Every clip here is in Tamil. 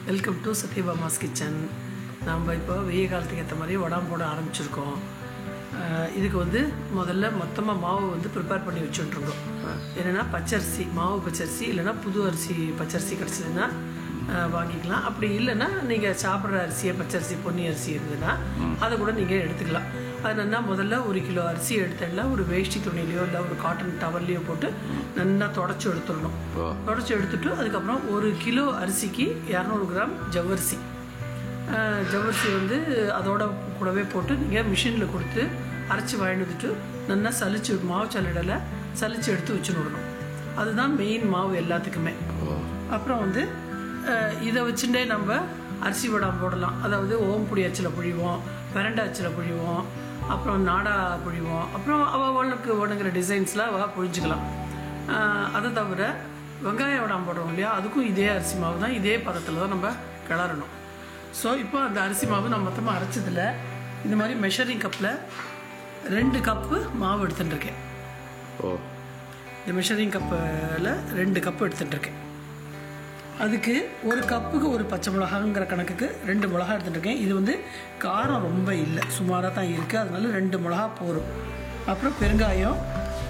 Welcome to Sathyabama's kitchen. நம்ம இப்போ வெய்ய காலத்துக்கு ஏற்ற மாதிரி வடாம் போட ஆரம்பிச்சிருக்கோம். இதுக்கு வந்து முதல்ல மொத்தமாக மாவு வந்து ப்ரிப்பேர் பண்ணி வச்சுட்ருக்கோம். என்னென்னா பச்சரிசி, மாவு பச்சரிசி இல்லைன்னா புது அரிசி பச்சரிசி கிடச்சிதுன்னா வாங்கிக்கலாம். அப்படி இல்லைன்னா நீங்கள் சாப்பிட்ற அரிசியை பச்சரிசி பொன்னி அரிசி இருந்ததுன்னா அதை கூட நீங்கள் எடுத்துக்கலாம். அது நல்லா முதல்ல 1 கிலோ அரிசி எடுத்துடலாம். ஒரு வேஷ்டி துணிலையோ இல்லை ஒரு காட்டன் டவல்லையோ போட்டு நல்லா தொடச்சி எடுத்துடணும். தொடச்சி எடுத்துட்டு அதுக்கப்புறம் 1 கிலோ அரிசிக்கு 200 கிராம் ஜவ்வரிசி வந்து அதோட கூடவே போட்டு நீங்கள் மிஷினில் கொடுத்து அரைச்சி வாங்கிட்டு நல்லா சலிச்சு மாவு சல்லடையில் சலிச்சு எடுத்து வச்சுன்னு. அதுதான் மெயின் மாவு எல்லாத்துக்குமே. அப்புறம் வந்து இதை வச்சுட்டே நம்ம அரிசி வடாம் போடலாம். அதாவது ஓம்புடி அச்சில் புழிவோம், பிரண்டை அச்சில் புழிவோம், அப்புறம் நாடா புழிவோம், அப்புறம் அவளுக்கு உடங்குற டிசைன்ஸில் புழிஞ்சிக்கலாம். அதை தவிர வெங்காய வடாம் போடுறோம் இல்லையா, அதுக்கும் இதே அரிசி மாவு தான், இதே பதத்தில் தான் நம்ம கிளறணும். ஸோ இப்போ அந்த அரிசி மாவு நான் மொத்தமாக அரைச்சதில் இந்த மாதிரி மெஷரிங் கப்பில் 2 கப்பு மாவு எடுத்துட்டுருக்கேன். இந்த மெஷரிங் கப்பில் 2 கப்பு எடுத்துட்டுருக்கேன். அதுக்கு 1 கப்புக்கு 1 பச்சை மிளகாங்கிற கணக்குக்கு 2 மிளகா எடுத்துட்டுருக்கேன். இது வந்து காரம் ரொம்ப இல்லை, சுமாராக தான் இருக்குது, அதனால 2 மிளகா போரும். அப்புறம் பெருங்காயம்,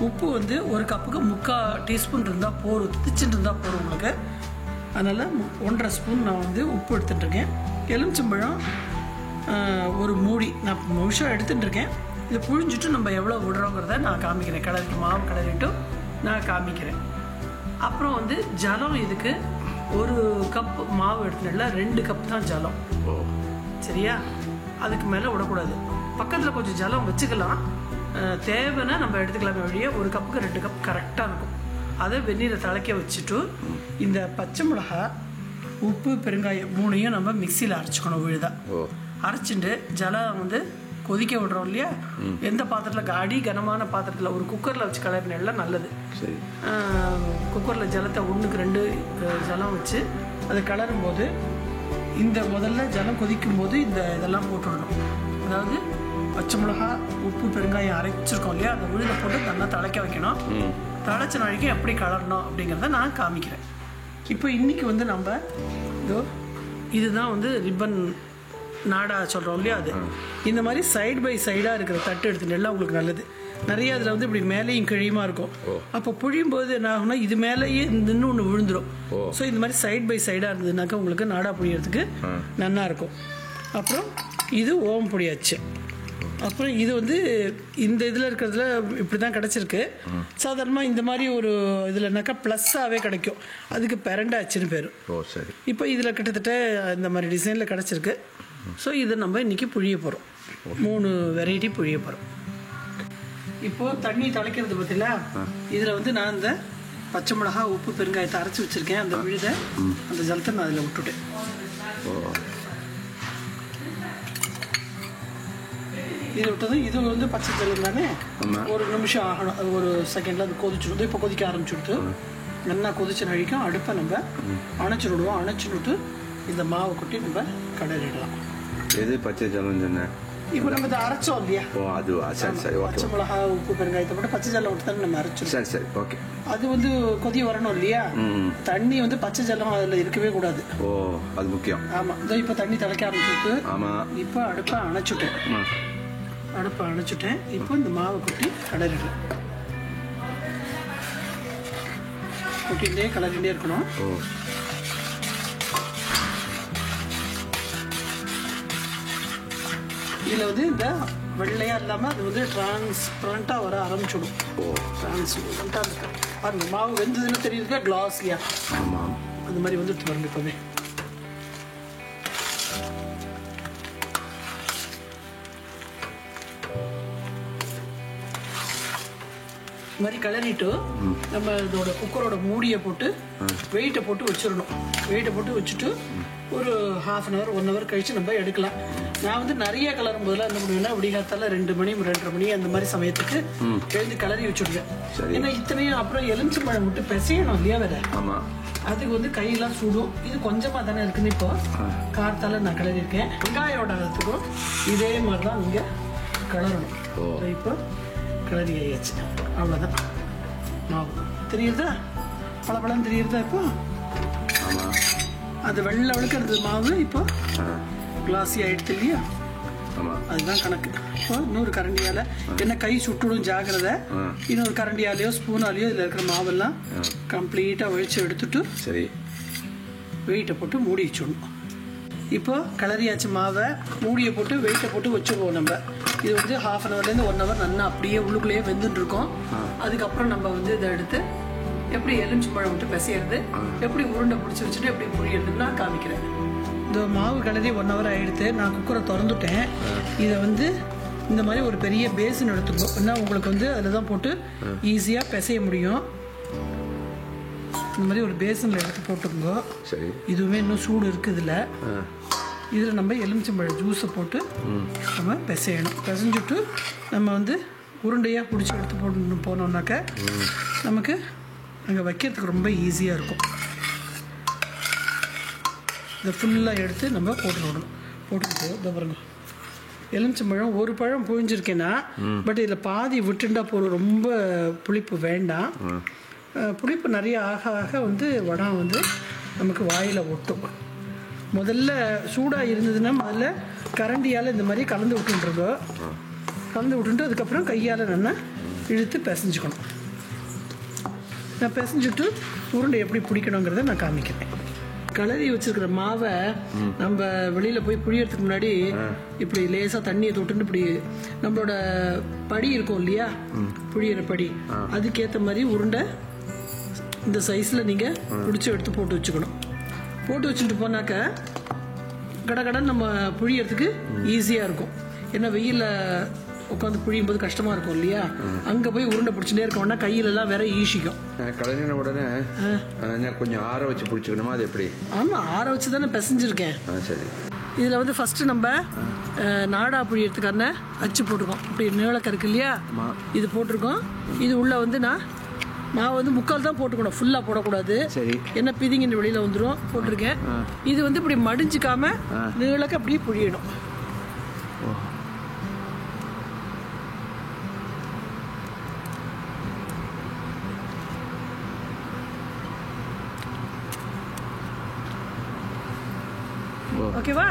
உப்பு வந்து 1 கப்புக்கு 3/4 டீஸ்பூன் இருந்தால் போரும், திச்சுட்டு இருந்தால் போரும் உங்களுக்கு. அதனால் 1.5 ஸ்பூன் நான் வந்து உப்பு எடுத்துட்டுருக்கேன். எலுமிச்சம்பழம் 1 மூடி நான் முழுசாக எடுத்துட்டுருக்கேன். இதை புழிஞ்சிட்டு நம்ம எவ்வளோ விடுறோங்கிறத நான் காமிக்கிறேன். கிளறிட்டு மாவு கிளறிட்டும் நான் காமிக்கிறேன். அப்புறம் வந்து ஜலம், இதுக்கு 1 கப் மாவு எடுத்துடல 2 கப் தான் ஜலம். சரியா? அதுக்கு மேலே விடக்கூடாது. பக்கத்தில் கொஞ்சம் ஜலம் வச்சுக்கலாம், தேவைன்னா நம்ம எடுத்துக்கலாமே வழியே. 1 கப்புக்கு 2 கப் கரெக்டாக இருக்கும். அதை வெந்நீரை திளைக்க வச்சுட்டு இந்த பச்சை மிளகா, உப்பு, பெருங்காயம் 3ஐயும் நம்ம மிக்சியில் அரைச்சிக்கணும். விழுதா அரைச்சிட்டு ஜலம் வந்து கொதிக்க விடுறோம் இல்லையா, எந்த பாத்திரத்தில் கனமான பாத்திரத்தில் ஒரு குக்கரில் வச்சு கிளறினெல்லாம் நல்லது. குக்கரில் ஜலத்தை 1க்கு 2 ஜலம் வச்சு அதை கிளறும் போது இந்த முதல்ல ஜலம் கொதிக்கும் போது இந்த இதெல்லாம் போட்டுடணும். அதாவது பச்சை மிளகா, உப்பு, பெருங்காயம் அரைச்சிருக்கோம் இல்லையா, அந்த விழுதை போட்டு நல்லா திளைக்க வைக்கணும். திளைச்ச நாளைக்கு எப்படி கலரணும் அப்படிங்கிறத நான் காமிக்கிறேன். இப்போ இன்றைக்கி வந்து நம்ம இதுதான் வந்து ரிப்பன் நாடா சொல்கிறோம் இல்லையா, அது இந்த மாதிரி சைடு பை சைடாக இருக்கிற தட்டு எடுத்துட்டு எல்லாம் உங்களுக்கு நல்லது. நிறைய அதில் வந்து இப்படி மேலேயும் கிழியுமா இருக்கும். அப்போ புழியும் போது என்ன ஆகும்னா இது மேலேயே நின்று ஒன்று விழுந்துடும். ஸோ இந்த மாதிரி சைடு பை சைடாக இருந்ததுனாக்கா உங்களுக்கு நாடா புழியறதுக்கு நல்லா இருக்கும். அப்புறம் இது ஓம் புளியாச்சு. அப்புறம் இது வந்து இந்த இதில் இருக்கிறதுல இப்படி தான் கிடச்சிருக்கு. சாதாரணமாக இந்த மாதிரி ஒரு இதுலனாக்கா ப்ளஸ்ஸாகவே கிடைக்கும், அதுக்கு பிரண்டாச்சுன்னு பேர். சரி. இப்போ இதில் கிட்டத்தட்ட இந்த மாதிரி டிசைனில் கிடச்சிருக்கு. ஸோ இதை நம்ம இன்றைக்கி புழிய போகிறோம். 3 வெரைட்டி புழிய போகிறோம். இப்போது தண்ணி திளைக்கிறது பார்த்தீங்களா, இதில் வந்து நான் இந்த பச்சை மிளகா, உப்பு, பெருங்காயத்தை அரைச்சி வச்சுருக்கேன். அந்த விழுதை அந்த ஜலத்தை நான் அதில் விட்டுட்டேன். இது விட்டதும் இது வந்து பச்சை ஜலம் தானே, 1 நிமிஷம் ஆகணும், அது 1 செகண்டில் அது கொதிச்சுடுது. இப்போ கொதிக்க ஆரம்பிச்சுடுது. நல்லா கொதிச்சு நழிக்கும். அடுப்பை நம்ம அணைச்சி விடுவோம். அணைச்சி விட்டு இந்த மாவை கொட்டி நம்ம கடலிடலாம். எது பச்சை ஜலம் சொன்னேன்? இப்போ நம்ம இதை அரைச்சோம் இல்லையா, பச்சை மிளகா, உப்பு, பெருங்காயத்தை போட்டு பச்சை ஜலம் விட்டு தானே நம்ம அரைச்சோம். சரி, ஓகே. அது வந்து கொதி வரணும் இல்லையா, தண்ணி வந்து பச்சை ஜலம் அதில் இருக்கவே கூடாது. அது முக்கியம். ஆமாம். இதோ இப்போ தண்ணி திளைக்க ஆரம்பிச்சுட்டு இப்போ அடுப்பை அணைச்சுட்டேன். இப்போ இந்த மாவை கொட்டி கடலிடலாம். கொட்டிகிட்டே கலரிகிட்டே இருக்கணும். இதில் வந்து இந்த வெள்ளையாக இல்லாமல் அது வந்து டிரான்ஸ்பரண்ட்டாக வர ஆரம்பிச்சிடும். டிரான்ஸ்பரண்ட்டாக இருக்கு பாருங்க. மாவு வெந்ததுன்னு தெரியுதுக்கா, கிளாஸ்லியா அந்த மாதிரி வந்துட்டு பாருங்க. இப்போவே இந்த மாதிரி கிளறிட்டு நம்ம இதோட குக்கரோட மூடியை போட்டு வெயிட்டை போட்டு வச்சிடணும். வெயிட்டை போட்டு வச்சுட்டு ஒரு 1/2 hour 1 hour கழிச்சு நம்ம எடுக்கலாம். நான் வந்து நிறைய கிளறும் போதெல்லாம் என்ன பண்ணுவேன்னா, விடிகாலத்தால 2 மணி 2:30 மணி அந்த மாதிரி சமயத்துக்கு எழுந்து கிளறி வச்சுடுவேன். ஏன்னா இத்தனையும் அப்புறம் எலுமிச்சம்பழம் விட்டு பிசையணும் இல்லையா வேற, அதுக்கு வந்து கையெல்லாம் சுடும். இது கொஞ்சமாக தானே இருக்குன்னு இப்போ காரத்தால நான் கிளறியிருக்கேன். வெங்காயோடத்துக்கும் இதே மாதிரி தான் நீங்கள் கிளறணும். இப்போ கிளறி ஆயிடுச்சு, அவ்வளோதான். மாவு தெரியுதா, பழப்பழம் தெரியுதா இப்போ? அது வெள்ளை விளக்கிறது மாவு இப்போ கிளாஸி ஆகிடுது இல்லையா, அதுதான் கணக்கு. இப்போ இன்னொரு கரண்டியால் என்ன கை சுட்டுடும் ஜாகிரதை, இன்னொரு கரண்டியாலேயோ ஸ்பூனாலேயோ இதில் இருக்கிற மாவெல்லாம் கம்ப்ளீட்டாக ஒழிச்சு எடுத்துட்டு சரி வெயிட்டை போட்டு மூடி வச்சிடணும். இப்போ கிளறியாச்சு மாவை, மூடியை போட்டு வெயிட்டை போட்டு வச்சுருவோம். நம்ம இது வந்து 1/2 அன் ஹவர்லேருந்து 1 ஹவர் நல்லா அப்படியே உள்ளுக்குள்ளேயே வெந்துட்டு இருக்கோம். அதுக்கப்புறம் நம்ம வந்து இதை எடுத்து எப்படி எலுமிச்சம்பழம் விட்டு பிசையிறது, எப்படி உருண்டை பிடிச்சி வச்சுட்டு எப்படி புழியறதுன்னு நான் காமிக்கிறேன். இந்த மாவு கிளறி 1 ஹவர் ஆகிடுத்து. நான் குக்கரை திறந்துட்டேன். இதை வந்து இந்த மாதிரி ஒரு பெரிய பேசன் எடுத்துக்கோ, ஏன்னா உங்களுக்கு வந்து அதில் தான் போட்டு ஈஸியாக பிசைய முடியும். இந்த மாதிரி ஒரு பேசனில் எடுத்து போட்டுக்கோங்க. சரி, இதுவுமே இன்னும் சூடு இருக்குது. இதில் நம்ம எலுமிச்சம்பழம் ஜூஸை போட்டு நம்ம பிசையணும். பிசைஞ்சுட்டு நம்ம வந்து உருண்டையாக பிடிச்சி எடுத்து போட்டு போனோம்னாக்க நமக்கு அங்கே வைக்கிறதுக்கு ரொம்ப ஈஸியாக இருக்கும். இதை ஃபுல்லாக எடுத்து நம்ம போட்டு விடணும். போட்டுக்கிட்டு இதை பாருங்க, எலுமிச்சம்பழம் ஒரு பழம் புழிஞ்சிருக்கேன்னா, பட் இதில் பாதி விட்டுண்டா போதும், ரொம்ப புளிப்பு வேண்டாம். புளிப்பு நிறைய ஆக ஆக வந்து வடம் வந்து நமக்கு வாயில் ஒட்டும். முதல்ல சூடாக இருந்ததுன்னா முதல்ல கரண்டியால் இந்த மாதிரி கலந்து விட்டுருக்கோம். கலந்து விட்டுட்டு அதுக்கப்புறம் கையால் நல்லா இழுத்து பிசைஞ்சுக்கணும். நான் பிசைஞ்சுட்டு உருண்டை எப்படி பிடிக்கணுங்கிறத நான் காமிக்கிறேன். கிளறி வச்சிருக்கிற மாவை நம்ம வெளியில் போய் புழியறதுக்கு முன்னாடி இப்படி லேசாக தண்ணியை தொட்டுன்னு இப்படி நம்மளோட படி இருக்கும் இல்லையா, புழியிற படி, அதுக்கேற்ற மாதிரி உருண்டை இந்த சைஸில் நீங்கள் பிடிச்சி எடுத்து போட்டு வச்சுக்கணும். போட்டு வச்சுட்டு போனாக்க கடகடன்னு நம்ம புழியறதுக்கு ஈஸியாக இருக்கும். ஏன்னா வெயிலில் உட்காந்து புழியும் போது கஷ்டமாக இருக்கும் இல்லையா, அங்கே போய் உருண்டை பிடிச்சிட்டே இருக்கோம்னா கையிலலாம் வேற ஈசிக்கும். கலைஞன உடனே கொஞ்சம் ஆற வச்சு பிடிச்சிக்கணுமா, அது எப்படி? ஆமாம், ஆற வச்சு தானே பிசைஞ்சிருக்கேன். சரி, இதில் வந்து ஃபஸ்ட்டு நம்ம நாடா புழியறதுக்கான அச்சு போட்டிருக்கோம். இப்படி நீளக்க இருக்கு இல்லையா, இது போட்டிருக்கோம். இது உள்ளே வந்து நான் வந்து 3/4 தான் போட்டுக்கணும், ஃபுல்லாக போடக்கூடாது. சரி, என்ன பிதிங்கின்ற வெளியில் வந்துடும் போட்டிருக்கேன். இது வந்து இப்படி மடிஞ்சிக்காம நீளக்க அப்படியே புழியணும். ஓகேவா?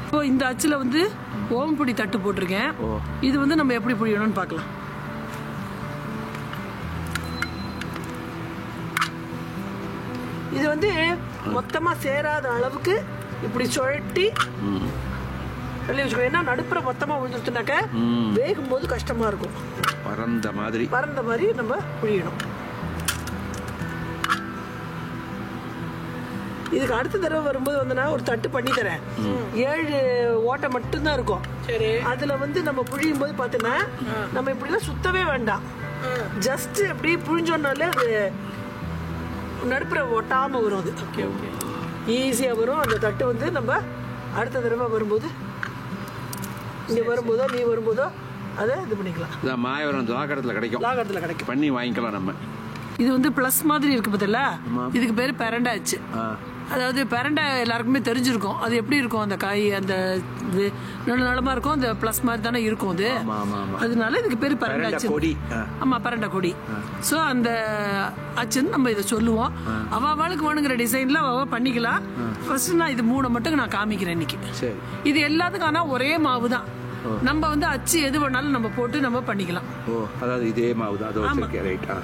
இப்போ இந்த அச்சில் வந்து ஓமப்பொடி தட்டு போட்டிருக்கேன். இது வந்து நம்ம எப்படி புழியணும்னு பார்க்கலாம். இது வந்து மொத்தமாக சேராத அளவுக்கு இப்படி சுழட்டி தள்ளி வச்சுக்கோ. ஏன்னா நடுப்புற மொத்தமாக விழுந்துருச்சுனாக்க வேகும் போது கஷ்டமா இருக்கும். பறந்த மாதிரி நம்ம புழியணும். இதுக்கு அடுத்த தடவை வரும்போது வந்து நான் ஒரு தட்டு பண்ணி தரேன். 7 ஓட்டை மட்டும்தான் இருக்கும். சரி, அதுல வந்து நம்ம புழியும் போது பார்த்தீங்கன்னா நம்ம இப்படிலாம் சுத்தவே வேண்டாம். ஜஸ்ட் எப்படி புழிஞ்சோன்னாலே அது நடுப்புற ஒட்டாம வரும். அது ஈஸியா வரும். அந்த தட்டு வந்து நம்ம அடுத்த தடவை வரும்போது இங்க வரும்போதோ நீ வரும்போதோ அதை இது பண்ணிக்கலாம். மாயவரம் லாகரத்தில் கிடைக்கும், பண்ணி வாங்கிக்கலாம் நம்ம. இது வந்து பிளஸ் மாதிரி இருக்கு பார்த்தல, இதுக்கு பேரு பெரண்டா அச்சு. அதாவது பெரண்டா எல்லாருக்குமே தெரிஞ்சிருக்கும். அது எப்படி இருக்கும், அந்த காய் அந்த இது நலமா இருக்கும், அந்த பிளஸ் மாதிரி தானே இருக்கும் அது. அதனால இதுக்கு பேரு பெரண்டா அச்சு. ஆமா, பெரண்டா கொடி. ஸோ அந்த அச்சுன்னு நம்ம இதை சொல்லுவோம். அவளுக்கு வேணுங்கிற டிசைன்ல அவ பண்ணிக்கலாம். ஃபர்ஸ்ட் நான் இது 3 மட்டும் நான் காமிக்கிறேன் இன்னைக்கு. இது எல்லாத்துக்கும் ஆனா ஒரே மாவு தான். நம்ம வந்து அச்சு எது வேணாலும் நம்ம போட்டு நம்ம பண்ணிக்கலாம். அதாவது இதே மாவு தான்.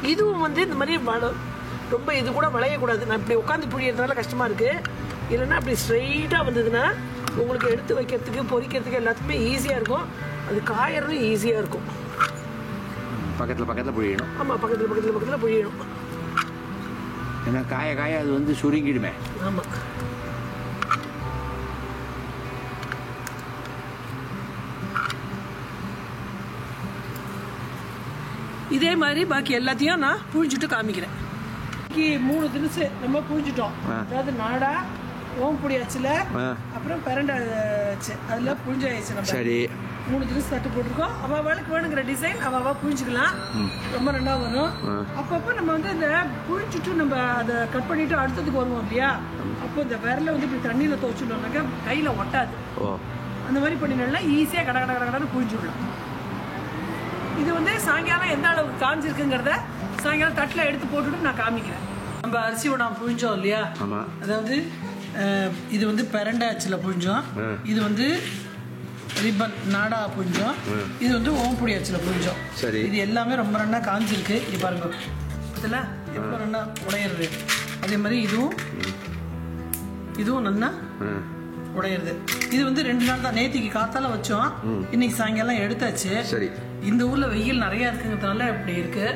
இதுவும் வந்து இந்த மாதிரி ரொம்ப இது கூட வளையக்கூடாது. நான் இப்படி உட்காந்து புழியறதுனால கஷ்டமா இருக்கு. இல்லைன்னா அப்படி ஸ்ட்ரெயிட்டா வந்ததுன்னா உங்களுக்கு எடுத்து வைக்கிறதுக்கு பொரிக்கிறதுக்கு எல்லாத்துக்குமே ஈஸியா இருக்கும். அது காயறதும் ஈஸியா இருக்கும். பக்கத்துல புழியணும். ஆமா, பக்கத்துல புழியணும். ஏன்னா காய அது வந்து சுருங்கிடுமே. ஆமா, இதே மாதிரி பாக்கி எல்லாத்தையும் நான் புழிஞ்சுட்டு காமிக்கிறேன். 3 தினசு நம்ம புழிஞ்சிட்டோம். அதாவது நாடா, ஓம்பொடி அச்சுல, அப்புறம் பெரண்டா அச்சு, அதுல புழிஞ்சாயிடுச்சு. நம்ம சரி 3 தினசு தட்டு போட்டிருக்கோம். அவளுக்கு வேணுங்கிற டிசைன் அவ புழிஞ்சுக்கலாம். ரொம்ப நல்லா வரும். அப்பப்போ நம்ம வந்து இந்த புழிஞ்சுட்டு நம்ம அதை கட் பண்ணிட்டு அடுத்ததுக்கு வருவோம் இல்லையா, அப்போ இந்த விரல வந்து இப்படி தண்ணியில துவச்சுட்டோம்னாக்கா கையில ஒட்டாது. அந்த மாதிரி பண்ணினா ஈஸியா கடன்னு புழிஞ்சுடலாம். இது வந்து சாயங்காலம் எந்த அளவுக்கு காஞ்சிருக்குங்கிறத சாயங்காலம் தட்டில் எடுத்து போட்டுட்டு நான் காமிக்கிறேன். நம்ம அரிசி வடம் புழிஞ்சோம் இல்லையா, அதாவது இது வந்து பிரண்டை அச்சில் புழிஞ்சோம், இது வந்து ரிப்பன் நாடா புழிஞ்சோம், இது வந்து ஓம்புடி அச்சில் புழிஞ்சோம். சரி, இது எல்லாமே ரொம்ப நல்லா காஞ்சிருக்கு. இது பாருங்க இதில் எவ்வளோ நல்லா உடையிறது. அதே மாதிரி இதுவும் நல்லா உடையிறது. இது வந்து 2 நாள் தான், நேத்திக்கு காத்தால வச்சோம், இன்னைக்கு சாயங்காலம் எடுத்தாச்சு. சரி, இந்த ஊர்ல வெயில் நிறைய இருக்குங்கிறதுனால இப்படி இருக்கு.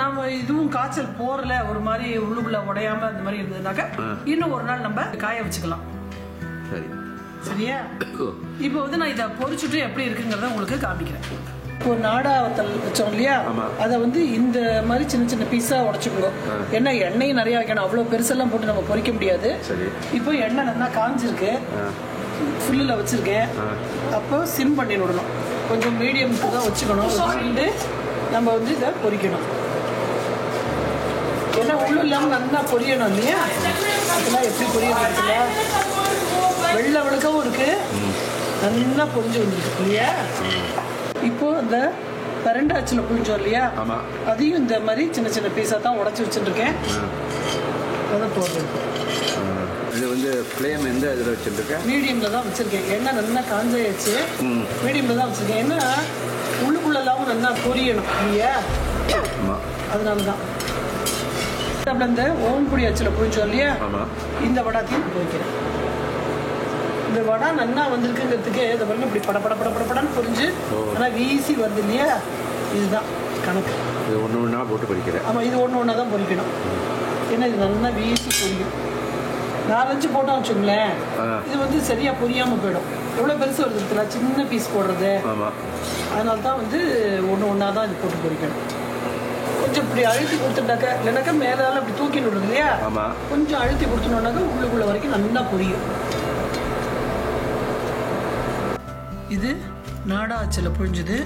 நம்ம இதுவும் காய்ச்சல் போறல ஒரு மாதிரி உள்ளுக்குள்ள உடையாம இந்த மாதிரி இருந்ததுனாக்க இன்னும் ஒரு நாள் நம்ம காய வச்சுக்கலாம். சரி, சரியா? இப்போ வந்து நான் இதை பொரிச்சுட்டு எப்படி இருக்குங்கிறத உங்களுக்கு காமிக்கிறேன். இப்போ நாடா வத்தல் வச்சோம் இல்லையா, அதை வந்து இந்த மாதிரி சின்ன சின்ன பீஸா உடைச்சுக்கணும். ஏன்னா எண்ணெயும் நிறைய வைக்கணும், அவ்வளோ பெருசெல்லாம் போட்டு நம்ம பொரிக்க முடியாது. இப்போ எண்ணெய் நல்லா காஞ்சிருக்கு, ஃபுல்லில் வச்சுருக்கேன். அப்போ சிம் பண்ணி விடணும், கொஞ்சம் மீடியமுக்கு தான் வச்சுக்கணும். வச்சுட்டு நம்ம வந்து இதை பொரிக்கணும். ஏன்னா உள்ளே இல்லாமல் நல்லா பொரியணும் இல்லையா. அதெல்லாம் எப்படி பொரியணும் இருக்குல்ல, வெள்ளை வெளுக்கவும் இருக்குது, நல்லா பொரிஞ்சு வந்துருக்கு இல்லையா. இப்போ அந்த பிரண்டை அச்சில் புழிஞ்சோம் இல்லையா, அதையும் இந்த மாதிரி சின்ன சின்ன பீஸாக தான் உடச்சி வச்சுருக்கேன். அதை போடுறேன். இது வந்து ஃப்ளேம் எந்த இதில் வச்சுருக்கேன்? மீடியமில் தான் வச்சுருக்கேன். எண்ணெய் நல்லா காஞ்சாயிடுச்சு, மீடியமில் தான் வச்சுருக்கேன். ஏன்னா உள்ளுக்குள்ளெல்லாம் நல்லா பொரியணும் இல்லையா, அதனால தான். அப்புறம் இந்த ஓம்புடி அச்சில் புழிஞ்சோம் இல்லையா, இந்த வடாத்தையும் வைக்கிறேன். இந்த வடை நல்லா வந்திருக்குங்கிறதுக்கு இதை பாருங்க, இப்படி படப்படன்னு பொரிஞ்சு ஆனால் வீசி வருது இல்லையா, இதுதான் கணக்கு. இது ஒன்று ஒன்றா போட்டு பொரிக்கிறேன். ஆமாம், இது ஒன்று தான் பொரிக்கணும். ஏன்னா இது நல்லா வீசி பொரியும். 4-5 போட்டோம் வச்சுங்களேன், இது வந்து சரியாக பொரியாமல் போயிடும். எவ்வளோ பெருசு வருது இருக்குல்ல, சின்ன பீஸ் போடுறது. அதனால தான் வந்து ஒன்றா தான் இது போட்டு பொரிக்கணும். கொஞ்சம் இப்படி அழுத்தி கொடுத்துட்டாக்க, இல்லைனாக்கா மேலால் அப்படி தூக்கி விடுறது இல்லையா, கொஞ்சம் அழுத்தி கொடுத்துனோன்னாக்கா உள்ளுக்குள்ள வரைக்கும் நல்லா பொரியும். இது நாடா அச்சில் புழிஞ்சுது,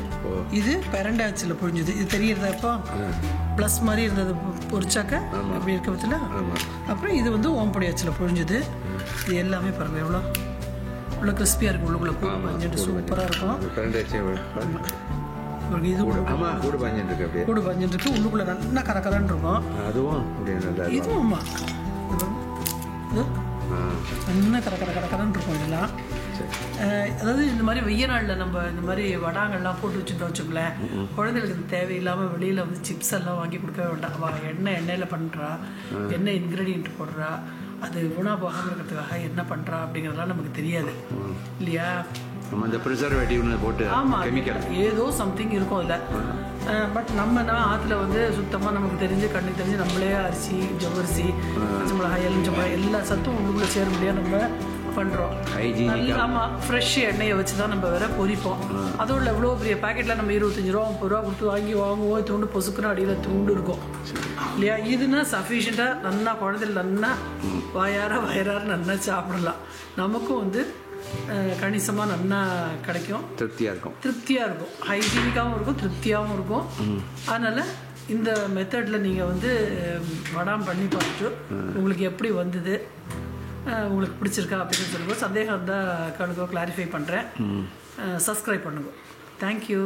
இது பிரண்டை அச்சில் புழிஞ்சுது. இது தெரியுறதா? இப்போ ப்ளஸ் மாதிரி இருந்தது பொரிச்சாக்க அப்படி இருக்க பற்றில. அப்புறம் இது வந்து ஓம்பொடி அச்சில் புழிஞ்சுது. இது எல்லாமே பாருங்கள் எவ்வளோ கிறிஸ்பியாக இருக்கும், உள்ளுக்குள்ளே கூடு பஞ்சிட்டு சூப்பராக இருக்கும். இது கூடு பஞ்சிட்டு இருக்கு, உள்ளுக்குள்ளே நல்லா கரக்கரன்னு இருக்கும். இதுவும் நல்லா கரக்கரன்னு இருக்கும். இதெல்லாம் அதாவது இந்த மாதிரி வெய்ய நாளில் நம்ம இந்த மாதிரி வடாங்கள்லாம் போட்டு வச்சுட்டோம் வச்சுக்கோங்களேன், குழந்தைகளுக்கு தேவையில்லாமல் வெளியில் வந்து சிப்ஸ் எல்லாம் வாங்கி கொடுக்க வேண்டாம். எண்ணெயில் பண்ணுறா, என்ன இன்க்ரீடியன்ட் போடுறா, அது உணா போகாமல் இருக்கிறதுக்காக என்ன பண்ணுறா அப்படிங்கிறதுலாம் நமக்கு தெரியாது இல்லையா. ஆமாம், ஏதோ சம்திங் இருக்கும் அதில். பட் நம்ம ஆற்றுல வந்து சுத்தமாக நமக்கு தெரிஞ்சு கண்ணுக்கு தெரிஞ்சு நம்மளே அரிசி, ஜவ்வரிசி, பச்சை மிளகாய், எலுமிச்சம்பழம் எல்லா சத்தும் உள்ளுக்குள்ளே சேர முடியாது நம்ம பண்ணுறோம். ஆமாம், ஃப்ரெஷ் எண்ணெயை வச்சு தான் நம்ம வேற பொரிப்போம். அதோட எவ்வளோ பெரிய பேக்கெட்டில் நம்ம 25 ரூபா 30 ரூபா கொடுத்து வாங்குவோம். தூண்டு பொசுக்குன்னு அடியில் தூண்டு இருக்கும் இல்லையா. இதுன்னா சஃபிஷியண்ட்டாக நல்லா குழந்தைகள் நல்லா வயறார நல்லா சாப்பிடலாம். நமக்கும் வந்து கணிசமாக நல்லா கிடைக்கும், திருப்தியாக இருக்கும், ஹைஜீனிக்காகவும் இருக்கும், திருப்தியாகவும் இருக்கும். அதனால் இந்த மெத்தடில் நீங்கள் வந்து வடாம் பண்ணி பார்த்துட்டு உங்களுக்கு எப்படி வந்தது, உங்களுக்கு பிடிச்சிருக்கா அப்படின்னு சொல்லும்போது சந்தேகம் இருந்தால் கழுகோ கிளாரிஃபை பண்ணுறேன். சப்ஸ்கிரைப் பண்ணுங்க. தேங்க்யூ.